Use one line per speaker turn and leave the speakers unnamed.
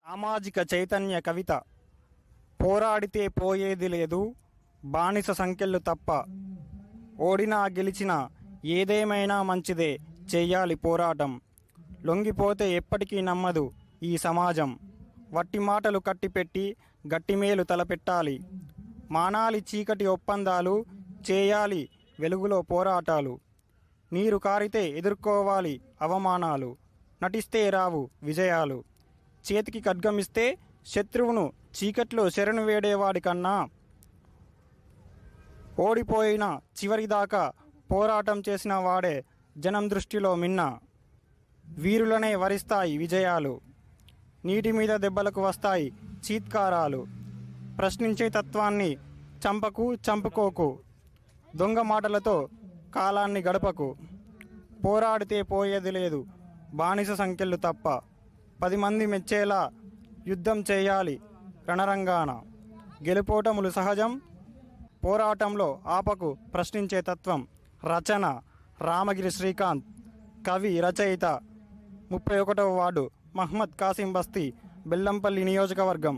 సామాజిక చైతన్య కవిత. పోరాడితే పోయేది లేదు, బానిస సంఖ్యలు తప్ప. ఓడినా గెలిచినా ఏదేమైనా మంచిదే, చెయ్యాలి పోరాటం. లొంగిపోతే ఎప్పటికీ నమ్మదు ఈ సమాజం. వట్టి మాటలు కట్టిపెట్టి గట్టిమేలు తలపెట్టాలి. మానాలి చీకటి ఒప్పందాలు, చేయాలి వెలుగులో పోరాటాలు. నీరు కారితే ఎదుర్కోవాలి అవమానాలు, నటిస్తే రావు విజయాలు. చేతికి ఖడ్గమిస్తే శత్రువును చీకట్లో శరణు వేడేవాడి కన్నా, ఓడిపోయిన చివరిదాకా పోరాటం చేసిన వాడే జనం దృష్టిలో మిన్న. వీరులనే వరిస్తాయి విజయాలు, నీటి మీద దెబ్బలకు వస్తాయి చీత్కారాలు. ప్రశ్నించే తత్వాన్ని చంపుకోకు, దొంగ మాటలతో కాలాన్ని గడపకు. పోరాడితే పోయేది లేదు, బానిస సంఖ్యలు తప్ప. 10 మంది మెచ్చేలా యుద్ధం చేయాలి రణరంగాన. గెలుపోటములు సహజం, పోరాటంలో ఆపకు ప్రశ్నించే తత్వం. రచన రామగిరి శ్రీకాంత్. కవి రచయిత 31వ వార్డు, మహ్మద్ కాసిం బస్తీ, బెల్లంపల్లి నియోజకవర్గం.